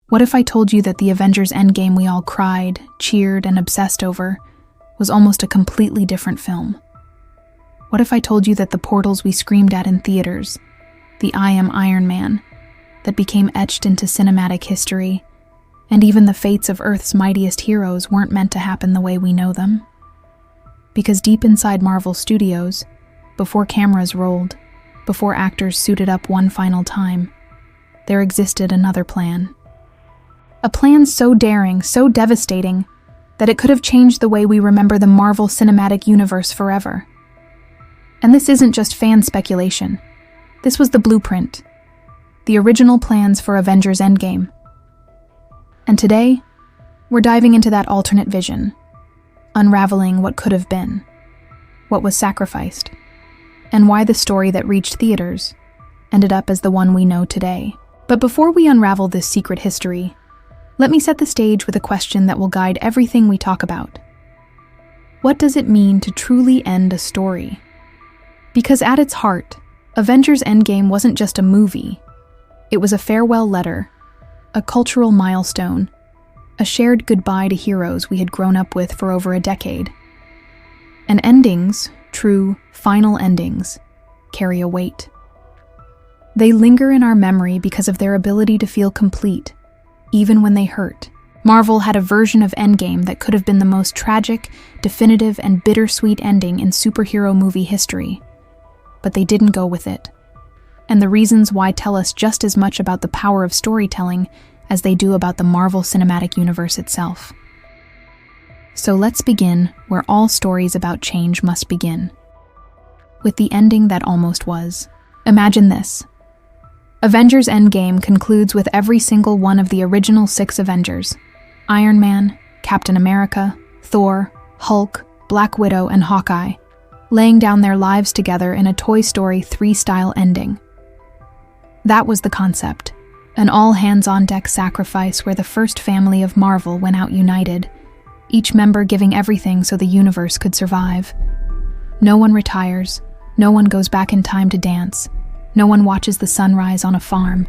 What if I told you that the Avengers Endgame we all cried, cheered, and obsessed over was almost a completely different film? What if I told you that the portals we screamed at in theaters, the "I am Iron Man," that became etched into cinematic history, and even the fates of Earth's mightiest heroes weren't meant to happen the way we know them? Because deep inside Marvel Studios, before cameras rolled, before actors suited up one final time, there existed another plan. A plan so daring, so devastating, that it could have changed the way we remember the Marvel Cinematic Universe forever. And this isn't just fan speculation. This was the blueprint, the original plans for Avengers Endgame. And today, we're diving into that alternate vision, unraveling what could have been, what was sacrificed, and why the story that reached theaters ended up as the one we know today. But before we unravel this secret history, let me set the stage with a question that will guide everything we talk about. What does it mean to truly end a story? Because at its heart, Avengers Endgame wasn't just a movie. It was a farewell letter, a cultural milestone, a shared goodbye to heroes we had grown up with for over a decade. And endings, true, final endings, carry a weight. They linger in our memory because of their ability to feel complete, even when they hurt. Marvel had a version of Endgame that could have been the most tragic, definitive, and bittersweet ending in superhero movie history. But they didn't go with it. And the reasons why tell us just as much about the power of storytelling as they do about the Marvel Cinematic Universe itself. So let's begin where all stories about change must begin. With the ending that almost was. Imagine this. Avengers Endgame concludes with every single one of the original 6 Avengers: Iron Man, Captain America, Thor, Hulk, Black Widow, and Hawkeye, laying down their lives together in a Toy Story 3-style ending. That was the concept, an all-hands-on-deck sacrifice where the first family of Marvel went out united, each member giving everything so the universe could survive. No one retires, no one goes back in time to dance, no one watches the sunrise on a farm.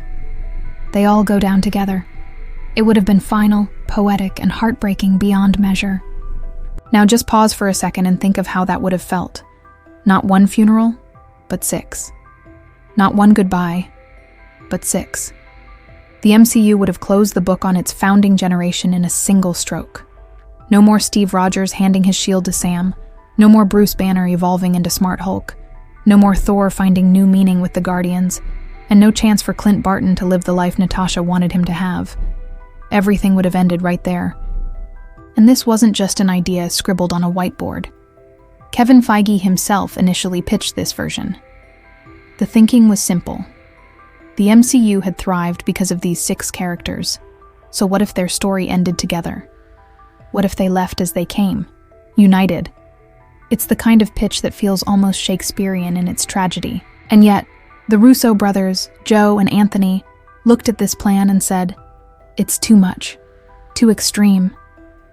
They all go down together. It would have been final, poetic, and heartbreaking beyond measure. Now just pause for a second and think of how that would have felt. Not one funeral, but 6. Not one goodbye, but 6. The MCU would have closed the book on its founding generation in a single stroke. No more Steve Rogers handing his shield to Sam. No more Bruce Banner evolving into Smart Hulk. No more Thor finding new meaning with the Guardians. And no chance for Clint Barton to live the life Natasha wanted him to have. Everything would have ended right there. And this wasn't just an idea scribbled on a whiteboard. Kevin Feige himself initially pitched this version. The thinking was simple. The MCU had thrived because of these 6 characters. So what if their story ended together? What if they left as they came, united? It's the kind of pitch that feels almost Shakespearean in its tragedy. And yet, the Russo brothers, Joe and Anthony, looked at this plan and said, "It's too much, too extreme,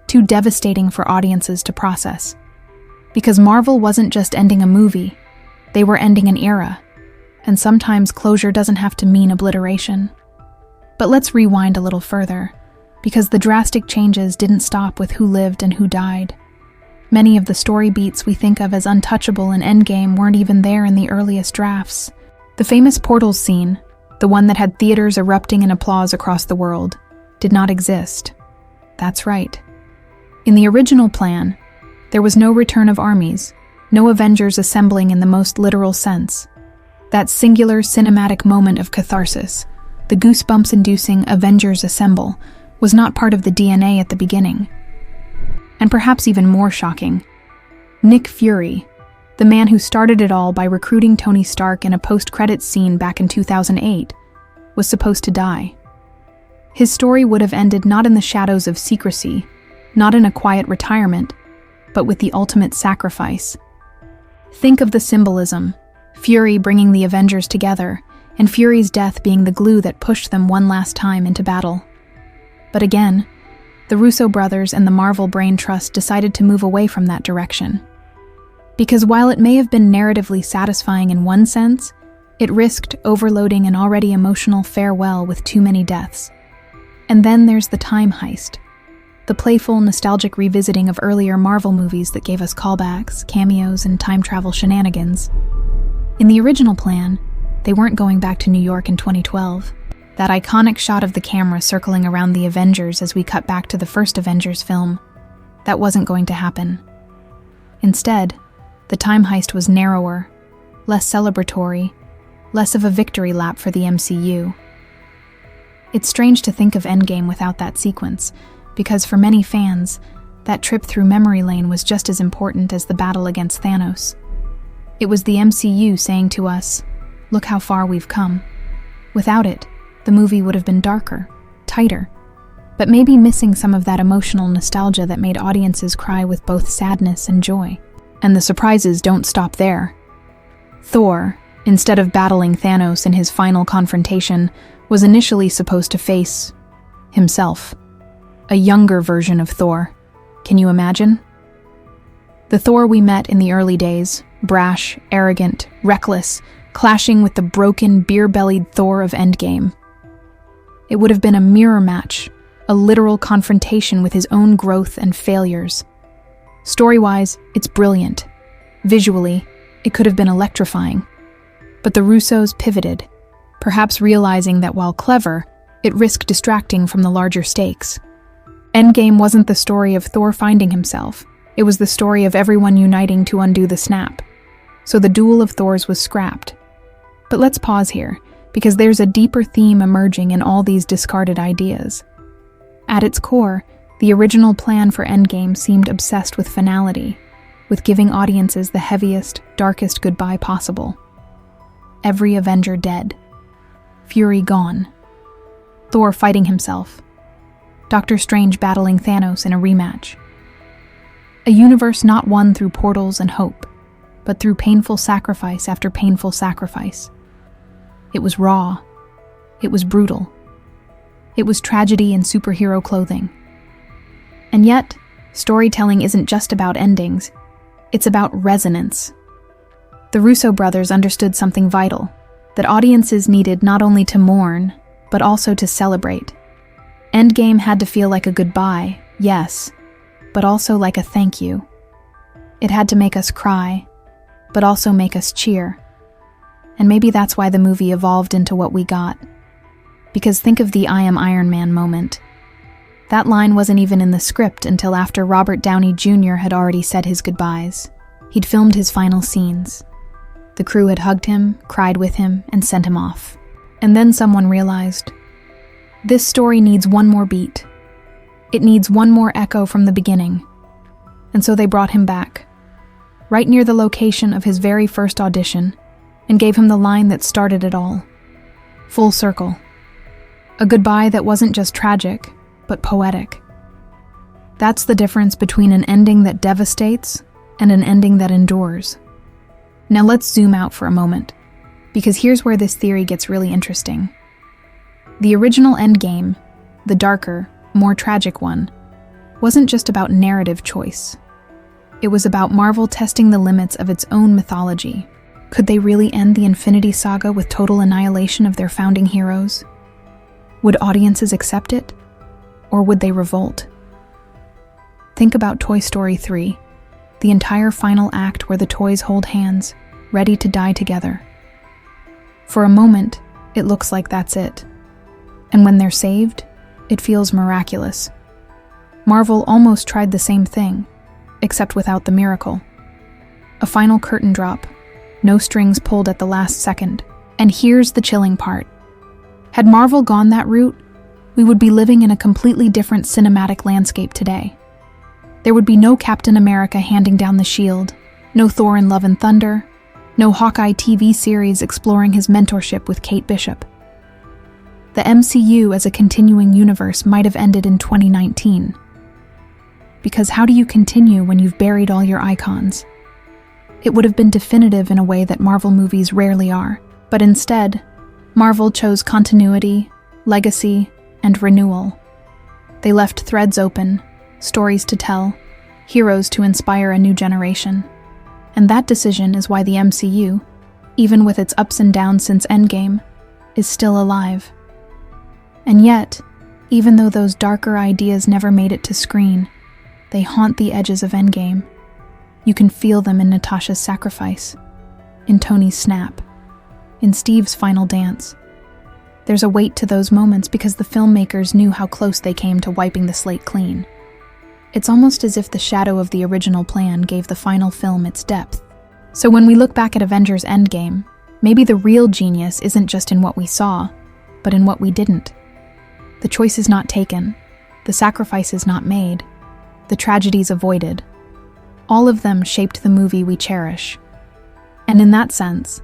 too devastating for audiences to process." Because Marvel wasn't just ending a movie, they were ending an era. And sometimes closure doesn't have to mean obliteration. But let's rewind a little further, because the drastic changes didn't stop with who lived and who died. Many of the story beats we think of as untouchable in Endgame weren't even there in the earliest drafts. The famous portals scene, the one that had theaters erupting in applause across the world, did not exist. That's right. In the original plan, there was no return of armies, no Avengers assembling in the most literal sense. That singular cinematic moment of catharsis, the goosebumps-inducing Avengers Assemble, was not part of the DNA at the beginning. And perhaps even more shocking, Nick Fury, the man who started it all by recruiting Tony Stark in a post-credits scene back in 2008, was supposed to die. His story would have ended not in the shadows of secrecy, not in a quiet retirement, but with the ultimate sacrifice. Think of the symbolism, Fury bringing the Avengers together, and Fury's death being the glue that pushed them one last time into battle. But again, the Russo brothers and the Marvel Brain Trust decided to move away from that direction. Because while it may have been narratively satisfying in one sense, it risked overloading an already emotional farewell with too many deaths. And then there's the time heist, the playful, nostalgic revisiting of earlier Marvel movies that gave us callbacks, cameos, and time travel shenanigans. In the original plan, they weren't going back to New York in 2012. That iconic shot of the camera circling around the Avengers as we cut back to the first Avengers film, that wasn't going to happen. Instead, the time heist was narrower, less celebratory, less of a victory lap for the MCU. It's strange to think of Endgame without that sequence, because for many fans, that trip through memory lane was just as important as the battle against Thanos. It was the MCU saying to us, "Look how far we've come." Without it, the movie would have been darker, tighter, but maybe missing some of that emotional nostalgia that made audiences cry with both sadness and joy. And the surprises don't stop there. Thor, instead of battling Thanos in his final confrontation, was initially supposed to face himself. A younger version of Thor. Can you imagine? The Thor we met in the early days, brash, arrogant, reckless, clashing with the broken, beer-bellied Thor of Endgame. It would have been a mirror match, a literal confrontation with his own growth and failures. Story-wise, it's brilliant. Visually, it could have been electrifying. But the Russos pivoted, perhaps realizing that while clever, it risked distracting from the larger stakes. Endgame wasn't the story of Thor finding himself. It was the story of everyone uniting to undo the snap. So the duel of Thors was scrapped. But let's pause here, because there's a deeper theme emerging in all these discarded ideas. At its core, the original plan for Endgame seemed obsessed with finality, with giving audiences the heaviest, darkest goodbye possible. Every Avenger dead. Fury gone. Thor fighting himself. Doctor Strange battling Thanos in a rematch. A universe not won through portals and hope, but through painful sacrifice after painful sacrifice. It was raw. It was brutal. It was tragedy in superhero clothing. And yet, storytelling isn't just about endings. It's about resonance. The Russo brothers understood something vital, that audiences needed not only to mourn, but also to celebrate. Endgame had to feel like a goodbye, yes, but also like a thank you. It had to make us cry, but also make us cheer. And maybe that's why the movie evolved into what we got. Because think of the "I am Iron Man" moment. That line wasn't even in the script until after Robert Downey Jr. had already said his goodbyes. He'd filmed his final scenes. The crew had hugged him, cried with him, and sent him off. And then someone realized, this story needs one more beat. It needs one more echo from the beginning. And so they brought him back, right near the location of his very first audition, and gave him the line that started it all. Full circle. A goodbye that wasn't just tragic, but poetic. That's the difference between an ending that devastates and an ending that endures. Now let's zoom out for a moment, because here's where this theory gets really interesting. The original Endgame, the darker, more tragic one, wasn't just about narrative choice. It was about Marvel testing the limits of its own mythology. Could they really end the Infinity Saga with total annihilation of their founding heroes? Would audiences accept it? Or would they revolt? Think about Toy Story 3, the entire final act where the toys hold hands, ready to die together. For a moment, it looks like that's it. And when they're saved, it feels miraculous. Marvel almost tried the same thing, except without the miracle. A final curtain drop, no strings pulled at the last second. And here's the chilling part. Had Marvel gone that route, we would be living in a completely different cinematic landscape today. There would be no Captain America handing down the shield, no Thor in Love and Thunder, no Hawkeye TV series exploring his mentorship with Kate Bishop. The MCU as a continuing universe might have ended in 2019. Because how do you continue when you've buried all your icons? It would have been definitive in a way that Marvel movies rarely are, but instead, Marvel chose continuity, legacy, and renewal. They left threads open, stories to tell, heroes to inspire a new generation. And that decision is why the MCU, even with its ups and downs since Endgame, is still alive. And yet, Even though those darker ideas never made it to screen, they haunt the edges of Endgame. You can feel them in Natasha's sacrifice, in Tony's snap, in Steve's final dance. There's a weight to those moments because the filmmakers knew how close they came to wiping the slate clean. It's almost as if the shadow of the original plan gave the final film its depth. So when we look back at Avengers Endgame, maybe the real genius isn't just in what we saw, but in what we didn't. The choices not taken, the sacrifices not made, the tragedies avoided. All of them shaped the movie we cherish. And in that sense,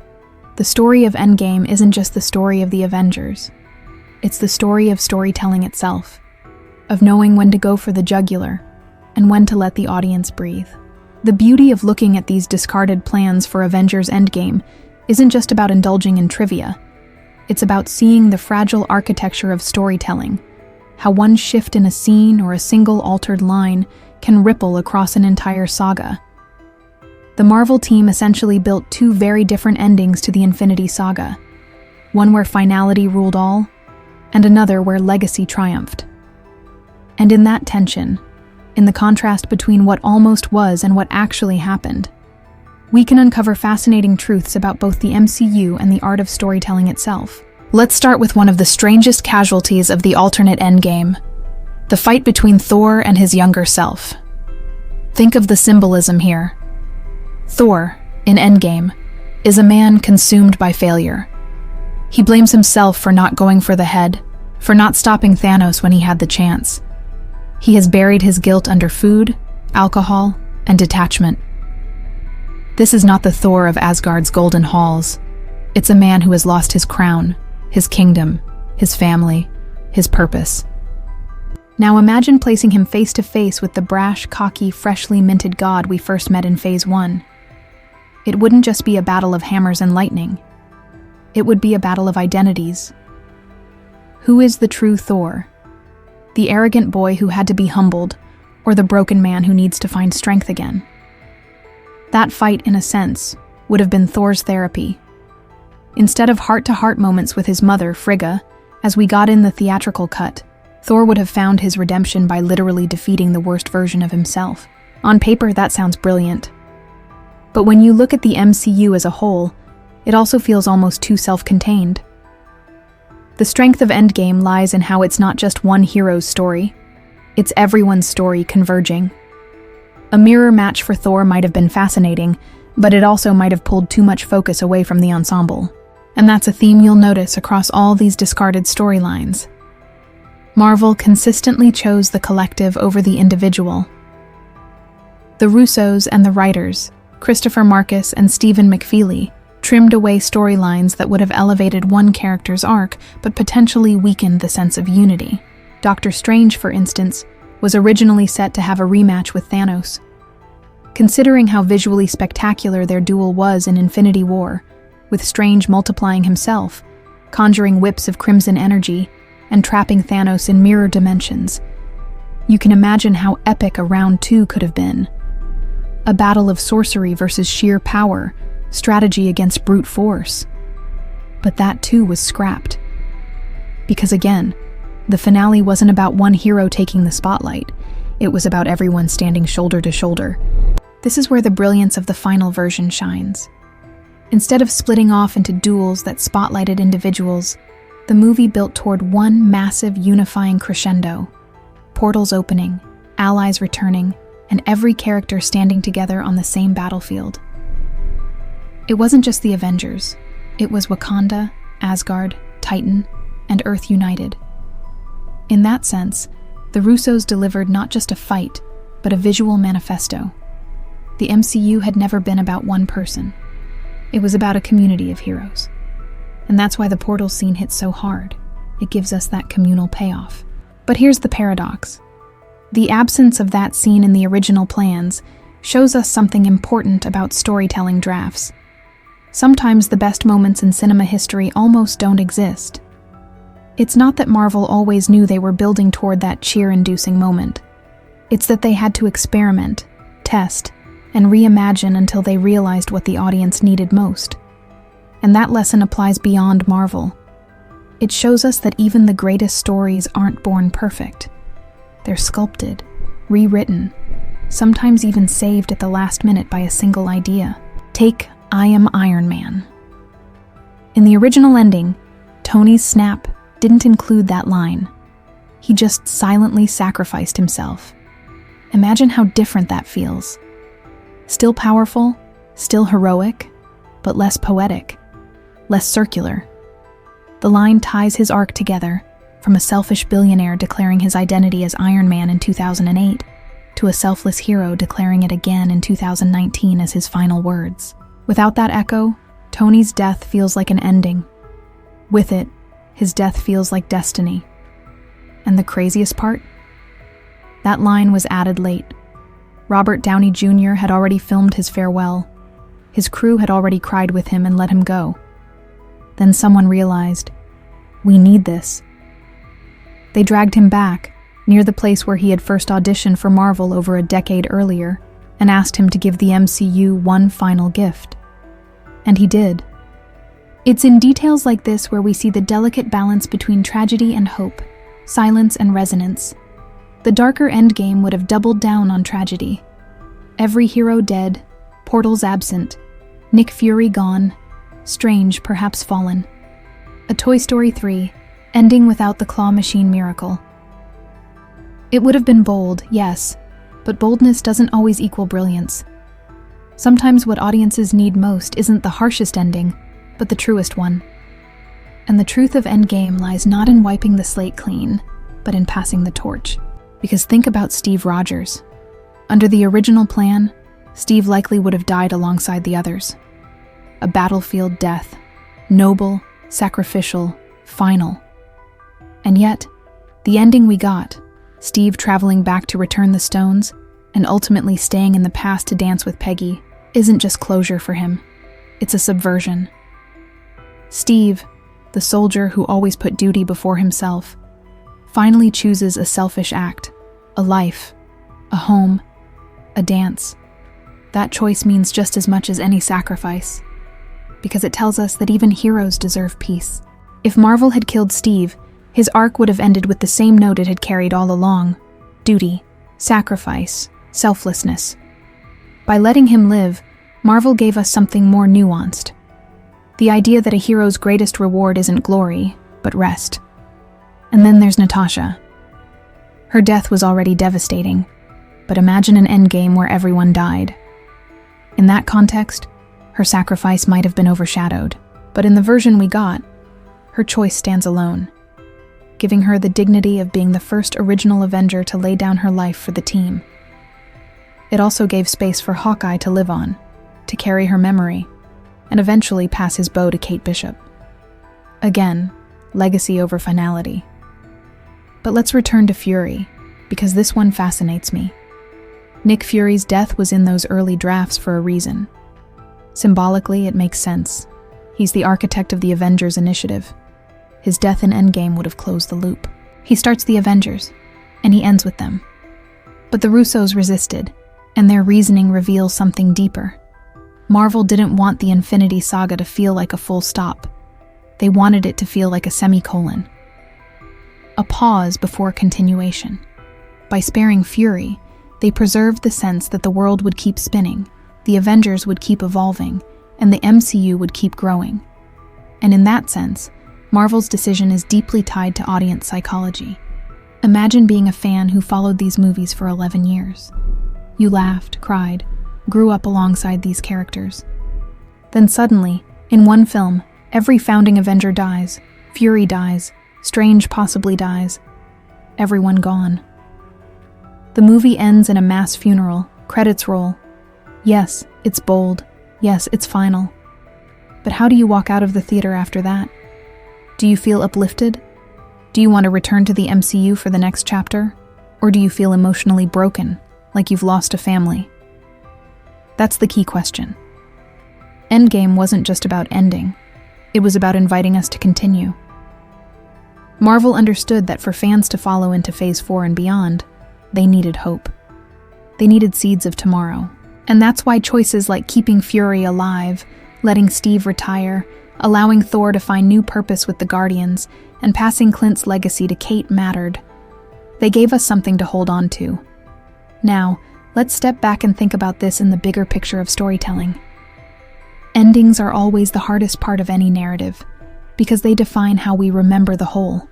the story of Endgame isn't just the story of the Avengers. It's the story of storytelling itself, of knowing when to go for the jugular and when to let the audience breathe. The beauty of looking at these discarded plans for Avengers Endgame isn't just about indulging in trivia. It's about seeing the fragile architecture of storytelling, how one shift in a scene or a single altered line can ripple across an entire saga. The Marvel team essentially built two very different endings to the Infinity Saga, one where finality ruled all, and another where legacy triumphed. And in that tension, in the contrast between what almost was and what actually happened, we can uncover fascinating truths about both the MCU and the art of storytelling itself. Let's start with one of the strangest casualties of the alternate Endgame, the fight between Thor and his younger self. Think of the symbolism here. Thor, in Endgame, is a man consumed by failure. He blames himself for not going for the head, for not stopping Thanos when he had the chance. He has buried his guilt under food, alcohol, and detachment. This is not the Thor of Asgard's golden halls. It's a man who has lost his crown, his kingdom, his family, his purpose. Now imagine placing him face to face with the brash, cocky, freshly minted god we first met in Phase 1. It wouldn't just be a battle of hammers and lightning. It would be a battle of identities. Who is the true Thor? The arrogant boy who had to be humbled, or the broken man who needs to find strength again? That fight, in a sense, would have been Thor's therapy. Instead of heart-to-heart moments with his mother, Frigga, as we got in the theatrical cut, Thor would have found his redemption by literally defeating the worst version of himself. On paper, that sounds brilliant. But when you look at the MCU as a whole, it also feels almost too self-contained. The strength of Endgame lies in how it's not just one hero's story. It's everyone's story converging. A mirror match for Thor might have been fascinating, but it also might have pulled too much focus away from the ensemble. And that's a theme you'll notice across all these discarded storylines. Marvel consistently chose the collective over the individual. The Russos and the writers, Christopher Marcus and Stephen McFeely, trimmed away storylines that would have elevated one character's arc but potentially weakened the sense of unity. Doctor Strange, for instance, was originally set to have a rematch with Thanos. Considering how visually spectacular their duel was in Infinity War, with Strange multiplying himself, conjuring whips of crimson energy, and trapping Thanos in mirror dimensions, you can imagine how epic a round 2 could have been. A battle of sorcery versus sheer power, strategy against brute force. But that too was scrapped. Because again, the finale wasn't about one hero taking the spotlight. It was about everyone standing shoulder to shoulder. This is where the brilliance of the final version shines. Instead of splitting off into duels that spotlighted individuals, the movie built toward one massive unifying crescendo. Portals opening, allies returning, and every character standing together on the same battlefield. It wasn't just the Avengers. It was Wakanda, Asgard, Titan, and Earth united. In that sense, the Russos delivered not just a fight, but a visual manifesto. The MCU had never been about one person. It was about a community of heroes. And that's why the portal scene hits so hard. It gives us that communal payoff. But here's the paradox. The absence of that scene in the original plans shows us something important about storytelling drafts. Sometimes the best moments in cinema history almost don't exist. It's not that Marvel always knew they were building toward that cheer-inducing moment. It's that they had to experiment, test, and reimagine until they realized what the audience needed most. And that lesson applies beyond Marvel. It shows us that even the greatest stories aren't born perfect. They're sculpted, rewritten, sometimes even saved at the last minute by a single idea. Take I Am Iron Man. In the original ending, Tony's snap didn't include that line. He just silently sacrificed himself. Imagine how different that feels. Still powerful, still heroic, but less poetic, less circular. The line ties his arc together, from a selfish billionaire declaring his identity as Iron Man in 2008 to a selfless hero declaring it again in 2019 as his final words. Without that echo, Tony's death feels like an ending. With it, his death feels like destiny. And the craziest part? That line was added late. Robert Downey Jr. had already filmed his farewell. His crew had already cried with him and let him go. Then someone realized, we need this. They dragged him back, near the place where he had first auditioned for Marvel over a decade earlier, and asked him to give the MCU one final gift. And he did. It's in details like this where we see the delicate balance between tragedy and hope, silence and resonance. The darker Endgame would have doubled down on tragedy. Every hero dead, portals absent, Nick Fury gone, Strange perhaps fallen. A Toy Story 3, ending without the claw machine miracle. It would have been bold, yes, but boldness doesn't always equal brilliance. Sometimes what audiences need most isn't the harshest ending, but the truest one. And the truth of Endgame lies not in wiping the slate clean, but in passing the torch. Because think about Steve Rogers. Under the original plan, Steve likely would have died alongside the others. A battlefield death, noble, sacrificial, final. And yet, the ending we got, Steve traveling back to return the stones, and ultimately staying in the past to dance with Peggy, isn't just closure for him. It's a subversion. Steve, the soldier who always put duty before himself, finally chooses a selfish act, a life, a home, a dance. That choice means just as much as any sacrifice, because it tells us that even heroes deserve peace. If Marvel had killed Steve, his arc would have ended with the same note it had carried all along: duty, sacrifice, selflessness. By letting him live, Marvel gave us something more nuanced. The idea that a hero's greatest reward isn't glory, but rest. And then there's Natasha. Her death was already devastating, but imagine an endgame where everyone died. In that context, her sacrifice might have been overshadowed, but in the version we got, her choice stands alone, giving her the dignity of being the first original Avenger to lay down her life for the team. It also gave space for Hawkeye to live on, to carry her memory, and eventually pass his bow to Kate Bishop. Again, legacy over finality. But let's return to Fury, because this one fascinates me. Nick Fury's death was in those early drafts for a reason. Symbolically, it makes sense. He's the architect of the Avengers initiative. His death in Endgame would have closed the loop. He starts the Avengers, and he ends with them. But the Russos resisted, and their reasoning reveals something deeper. Marvel didn't want the Infinity Saga to feel like a full stop. They wanted it to feel like a semicolon. A pause before continuation. By sparing Fury, they preserved the sense that the world would keep spinning, the Avengers would keep evolving, and the MCU would keep growing. And in that sense, Marvel's decision is deeply tied to audience psychology. Imagine being a fan who followed these movies for 11 years. You laughed, cried, grew up alongside these characters. Then suddenly, in one film, every founding Avenger dies, Fury dies, Strange possibly dies, everyone gone. The movie ends in a mass funeral, credits roll. Yes, it's bold. Yes, it's final. But how do you walk out of the theater after that? Do you feel uplifted? Do you want to return to the MCU for the next chapter? Or do you feel emotionally broken, like you've lost a family? That's the key question. Endgame wasn't just about ending. It was about inviting us to continue. Marvel understood that for fans to follow into Phase 4 and beyond, they needed hope. They needed seeds of tomorrow. And that's why choices like keeping Fury alive, letting Steve retire, Allowing Thor to find new purpose with the Guardians and passing Clint's legacy to Kate mattered. They gave us something to hold on to. Now, let's step back and think about this in the bigger picture of storytelling. Endings are always the hardest part of any narrative, because they define how we remember the whole.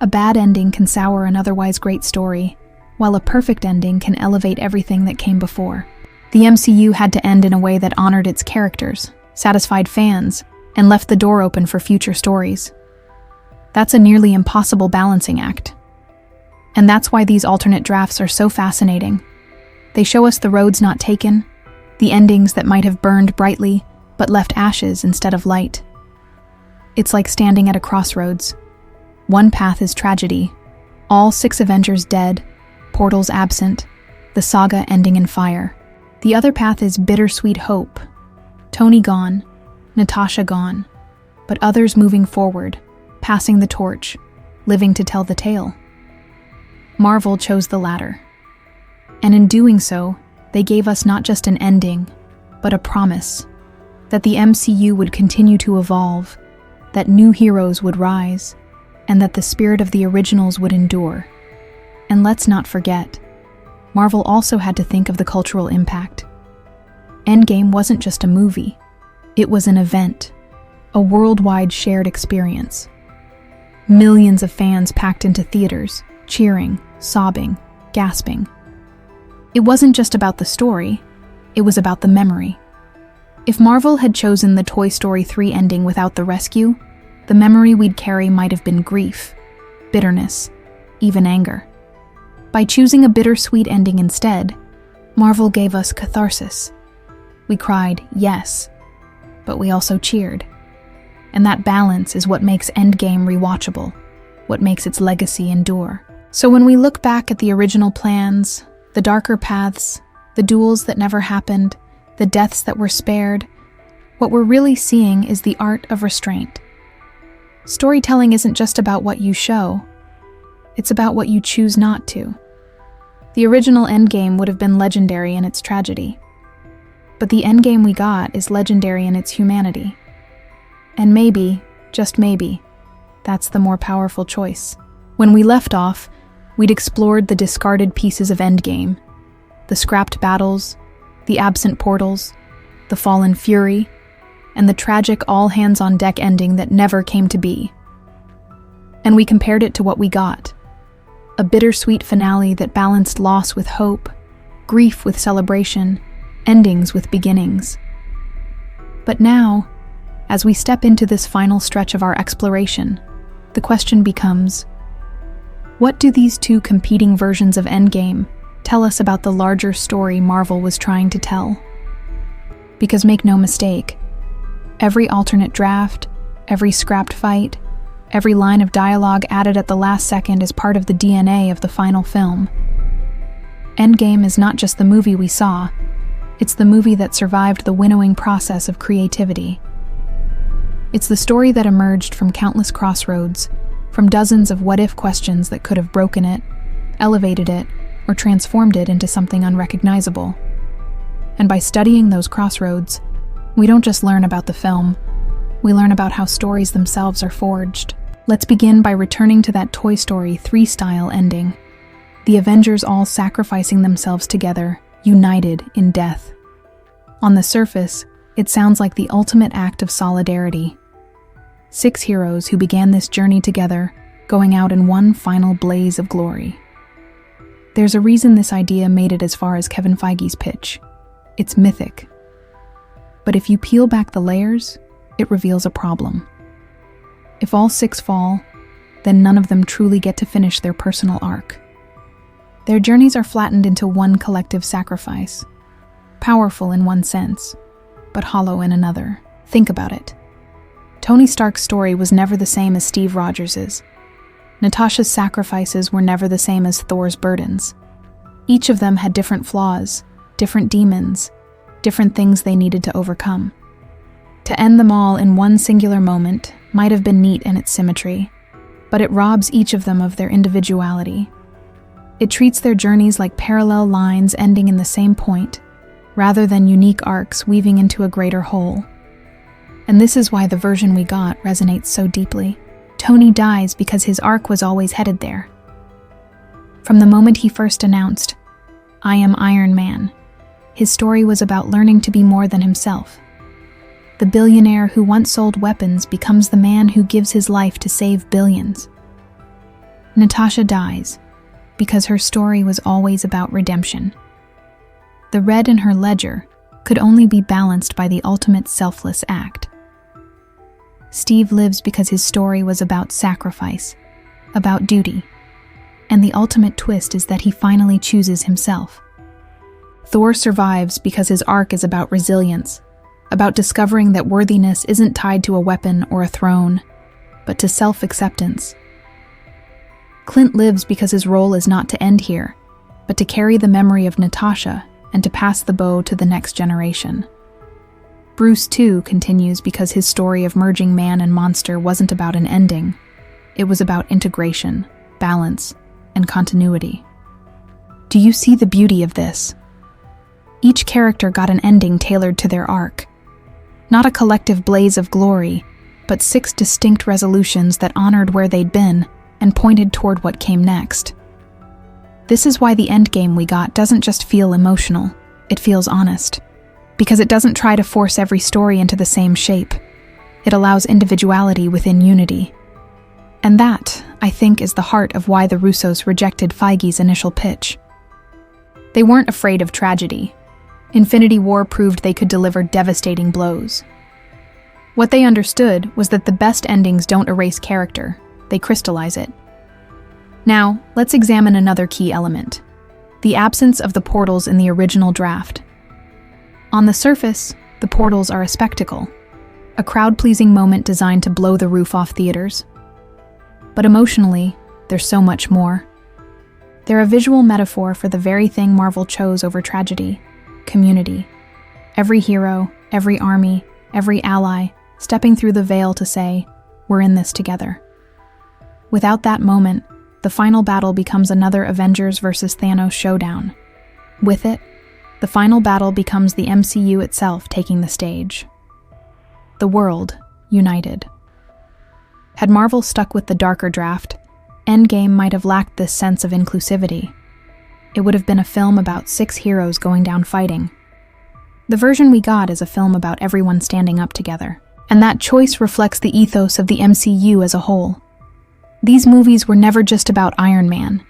A bad ending can sour an otherwise great story, while a perfect ending can elevate everything that came before. The MCU had to end in a way that honored its characters, satisfied fans, and left the door open for future stories. That's a nearly impossible balancing act. And that's why these alternate drafts are so fascinating. They show us the roads not taken, the endings that might have burned brightly, but left ashes instead of light. It's like standing at a crossroads. One path is tragedy, all 6 Avengers dead, portals absent, the saga ending in fire. The other path is bittersweet hope. Tony gone, Natasha gone, but others moving forward, passing the torch, living to tell the tale. Marvel chose the latter. And in doing so, they gave us not just an ending, but a promise that the MCU would continue to evolve, that new heroes would rise, and that the spirit of the originals would endure. And let's not forget, Marvel also had to think of the cultural impact. Endgame wasn't just a movie, it was an event, a worldwide shared experience. Millions of fans packed into theaters, cheering, sobbing, gasping. It wasn't just about the story, it was about the memory. If Marvel had chosen the Toy Story 3 ending without the rescue, the memory we'd carry might have been grief, bitterness, even anger. By choosing a bittersweet ending instead, Marvel gave us catharsis. We cried, yes, but we also cheered. And that balance is what makes Endgame rewatchable, what makes its legacy endure. So when we look back at the original plans, the darker paths, the duels that never happened, the deaths that were spared, what we're really seeing is the art of restraint. Storytelling isn't just about what you show, it's about what you choose not to. The original Endgame would have been legendary in its tragedy, but the Endgame we got is legendary in its humanity. And maybe, just maybe, that's the more powerful choice. When we left off, we'd explored the discarded pieces of Endgame, the scrapped battles, the absent portals, the fallen fury, and the tragic all-hands-on-deck ending that never came to be. And we compared it to what we got, a bittersweet finale that balanced loss with hope, grief with celebration, endings with beginnings. But now, as we step into this final stretch of our exploration, the question becomes, what do these two competing versions of Endgame tell us about the larger story Marvel was trying to tell? Because make no mistake, every alternate draft, every scrapped fight, every line of dialogue added at the last second is part of the DNA of the final film. Endgame is not just the movie we saw, it's the movie that survived the winnowing process of creativity. It's the story that emerged from countless crossroads, from dozens of what-if questions that could have broken it, elevated it, or transformed it into something unrecognizable. And by studying those crossroads, we don't just learn about the film, we learn about how stories themselves are forged. Let's begin by returning to that Toy Story 3-style ending. The Avengers all sacrificing themselves together, united in death. On the surface, it sounds like the ultimate act of solidarity. 6 heroes who began this journey together, going out in one final blaze of glory. There's a reason this idea made it as far as Kevin Feige's pitch. It's mythic. But if you peel back the layers, it reveals a problem. If all 6 fall, then none of them truly get to finish their personal arc. Their journeys are flattened into one collective sacrifice, powerful in one sense, but hollow in another. Think about it. Tony Stark's story was never the same as Steve Rogers's. Natasha's sacrifices were never the same as Thor's burdens. Each of them had different flaws, different demons, different things they needed to overcome. To end them all in one singular moment might have been neat in its symmetry, but it robs each of them of their individuality. It treats their journeys like parallel lines ending in the same point, rather than unique arcs weaving into a greater whole. And this is why the version we got resonates so deeply. Tony dies because his arc was always headed there. From the moment he first announced, "I am Iron Man," his story was about learning to be more than himself. The billionaire who once sold weapons becomes the man who gives his life to save billions. Natasha dies because her story was always about redemption. The red in her ledger could only be balanced by the ultimate selfless act. Steve lives because his story was about sacrifice, about duty, and the ultimate twist is that he finally chooses himself. Thor survives because his arc is about resilience, about discovering that worthiness isn't tied to a weapon or a throne, but to self-acceptance. Clint lives because his role is not to end here, but to carry the memory of Natasha and to pass the bow to the next generation. Bruce, too, continues because his story of merging man and monster wasn't about an ending. It was about integration, balance, and continuity. Do you see the beauty of this? Each character got an ending tailored to their arc. Not a collective blaze of glory, but 6 distinct resolutions that honored where they'd been and pointed toward what came next. This is why the endgame we got doesn't just feel emotional, it feels honest. Because it doesn't try to force every story into the same shape. It allows individuality within unity. And that, I think, is the heart of why the Russos rejected Feige's initial pitch. They weren't afraid of tragedy. Infinity War proved they could deliver devastating blows. What they understood was that the best endings don't erase character, they crystallize it. Now, let's examine another key element: the absence of the portals in the original draft. On the surface, the portals are a spectacle, a crowd-pleasing moment designed to blow the roof off theaters. But emotionally, they're so much more. They're a visual metaphor for the very thing Marvel chose over tragedy: community. Every hero, every army, every ally, stepping through the veil to say, "We're in this together." Without that moment, the final battle becomes another Avengers versus Thanos showdown. With it, the final battle becomes the MCU itself taking the stage. The world, united. Had Marvel stuck with the darker draft, Endgame might have lacked this sense of inclusivity. It would have been a film about 6 heroes going down fighting. The version we got is a film about everyone standing up together, and that choice reflects the ethos of the MCU as a whole. These movies were never just about Iron Man,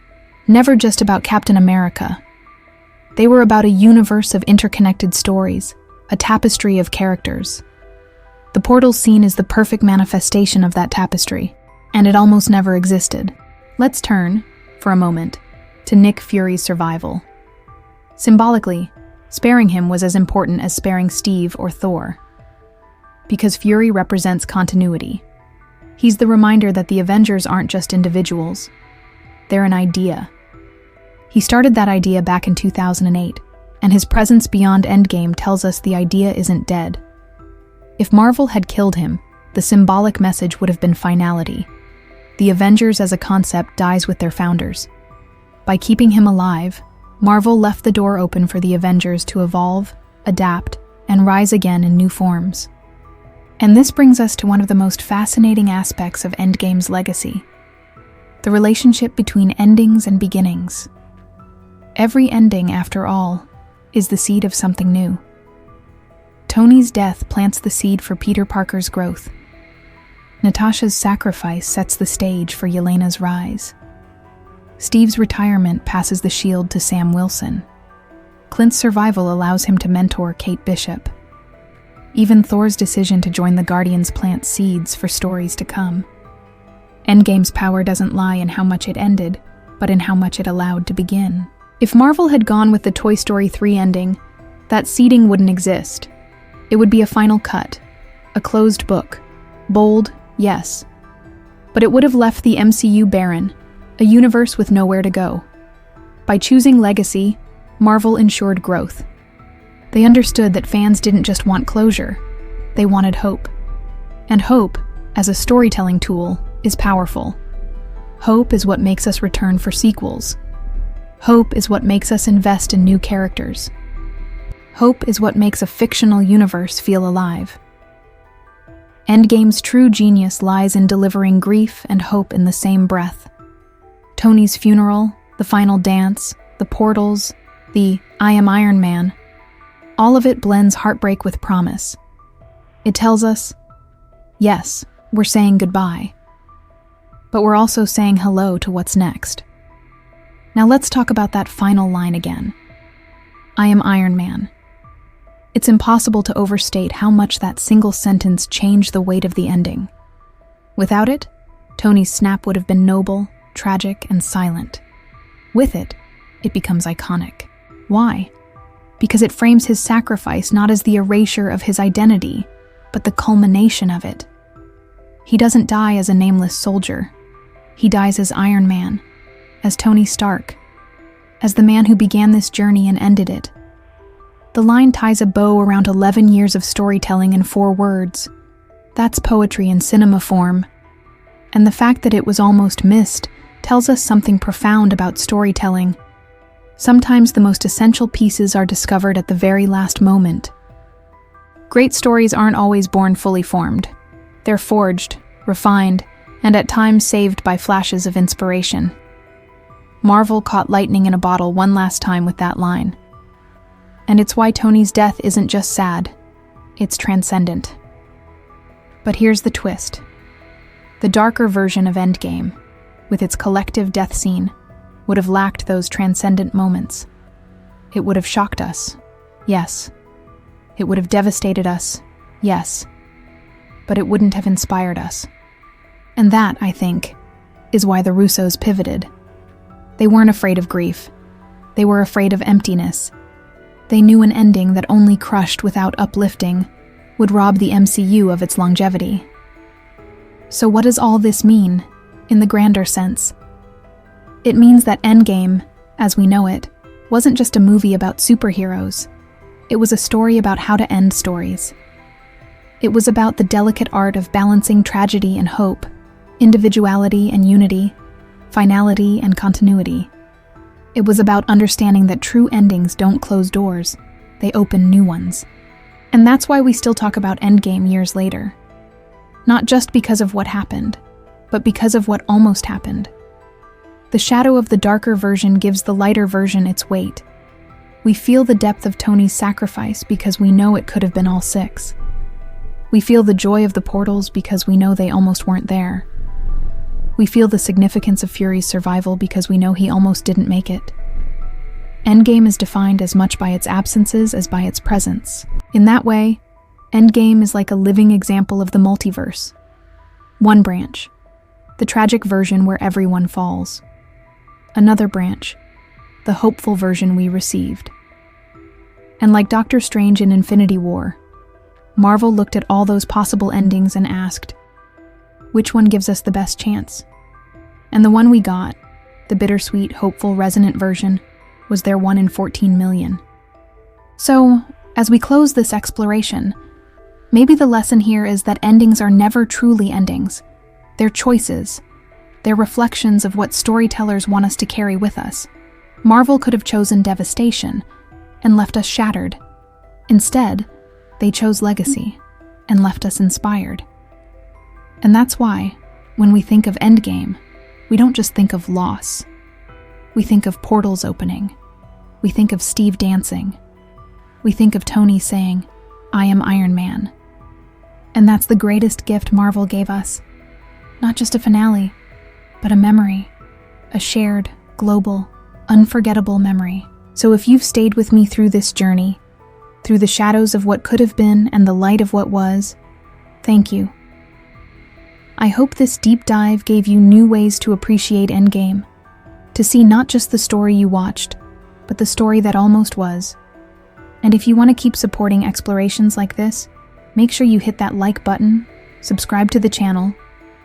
never just about Captain America. They were about a universe of interconnected stories, a tapestry of characters. The portal scene is the perfect manifestation of that tapestry, and it almost never existed. Let's turn, for a moment, to Nick Fury's survival. Symbolically, sparing him was as important as sparing Steve or Thor. Because Fury represents continuity. He's the reminder that the Avengers aren't just individuals. They're an idea. He started that idea back in 2008, and his presence beyond Endgame tells us the idea isn't dead. If Marvel had killed him, the symbolic message would have been finality. The Avengers as a concept dies with their founders. By keeping him alive, Marvel left the door open for the Avengers to evolve, adapt, and rise again in new forms. And this brings us to one of the most fascinating aspects of Endgame's legacy: the relationship between endings and beginnings. Every ending, after all, is the seed of something new. Tony's death plants the seed for Peter Parker's growth. Natasha's sacrifice sets the stage for Yelena's rise. Steve's retirement passes the shield to Sam Wilson. Clint's survival allows him to mentor Kate Bishop. Even Thor's decision to join the Guardians plants seeds for stories to come. Endgame's power doesn't lie in how much it ended, but in how much it allowed to begin. If Marvel had gone with the Toy Story 3 ending, that seeding wouldn't exist. It would be a final cut, a closed book. Bold, yes. But it would have left the MCU barren, a universe with nowhere to go. By choosing legacy, Marvel ensured growth. They understood that fans didn't just want closure, they wanted hope. And hope, as a storytelling tool, is powerful. Hope is what makes us return for sequels. Hope is what makes us invest in new characters. Hope is what makes a fictional universe feel alive. Endgame's true genius lies in delivering grief and hope in the same breath. Tony's funeral, the final dance, the portals, the "I am Iron Man," all of it blends heartbreak with promise. It tells us, yes, we're saying goodbye, but we're also saying hello to what's next. Now let's talk about that final line again. I am Iron Man. It's impossible to overstate how much that single sentence changed the weight of the ending. Without it, Tony's snap would have been noble, tragic, and silent. With it, it becomes iconic. Why? Because it frames his sacrifice not as the erasure of his identity, but the culmination of it. He doesn't die as a nameless soldier. He dies as Iron Man, as Tony Stark, as the man who began this journey and ended it. The line ties a bow around 11 years of storytelling in 4 words. That's poetry in cinema form. And the fact that it was almost missed tells us something profound about storytelling. Sometimes the most essential pieces are discovered at the very last moment. Great stories aren't always born fully formed. They're forged, refined, and at times saved by flashes of inspiration. Marvel caught lightning in a bottle one last time with that line. And it's why Tony's death isn't just sad, it's transcendent. But here's the twist. The darker version of Endgame, with its collective death scene, would have lacked those transcendent moments. It would have shocked us, yes. It would have devastated us, yes. But it wouldn't have inspired us. And that, I think, is why the Russos pivoted. They weren't afraid of grief. They were afraid of emptiness. They knew an ending that only crushed without uplifting would rob the MCU of its longevity. So what does all this mean, in the grander sense? It means that Endgame, as we know it, wasn't just a movie about superheroes. It was a story about how to end stories. It was about the delicate art of balancing tragedy and hope, individuality and unity, finality and continuity. It was about understanding that true endings don't close doors, they open new ones. And that's why we still talk about Endgame years later. Not just because of what happened, but because of what almost happened. The shadow of the darker version gives the lighter version its weight. We feel the depth of Tony's sacrifice because we know it could have been all 6. We feel the joy of the portals because we know they almost weren't there. We feel the significance of Fury's survival because we know he almost didn't make it. Endgame is defined as much by its absences as by its presence. In that way, Endgame is like a living example of the multiverse. One branch, the tragic version where everyone falls. Another branch, the hopeful version we received. And like Doctor Strange in Infinity War, Marvel looked at all those possible endings and asked, which one gives us the best chance? And the one we got, the bittersweet, hopeful, resonant version, was their 1 in 14 million. So, as we close this exploration, maybe the lesson here is that endings are never truly endings. They're choices. They're reflections of what storytellers want us to carry with us. Marvel could have chosen devastation and left us shattered. Instead, they chose legacy and left us inspired. And that's why, when we think of Endgame, we don't just think of loss. We think of portals opening. We think of Steve dancing. We think of Tony saying, I am Iron Man. And that's the greatest gift Marvel gave us. Not just a finale, but a memory. A shared, global, unforgettable memory. So if you've stayed with me through this journey, through the shadows of what could have been and the light of what was, thank you. I hope this deep dive gave you new ways to appreciate Endgame, to see not just the story you watched, but the story that almost was. And if you want to keep supporting explorations like this, make sure you hit that like button, subscribe to the channel,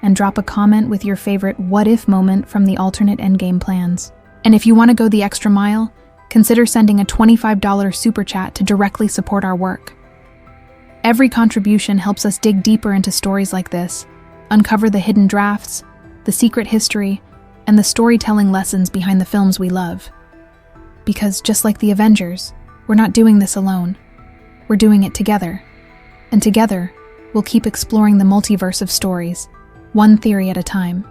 and drop a comment with your favorite what-if moment from the alternate Endgame plans. And if you want to go the extra mile, consider sending a $25 super chat to directly support our work. Every contribution helps us dig deeper into stories like this, uncover the hidden drafts, the secret history, and the storytelling lessons behind the films we love. Because just like the Avengers, we're not doing this alone. We're doing it together. And together, we'll keep exploring the multiverse of stories, one theory at a time.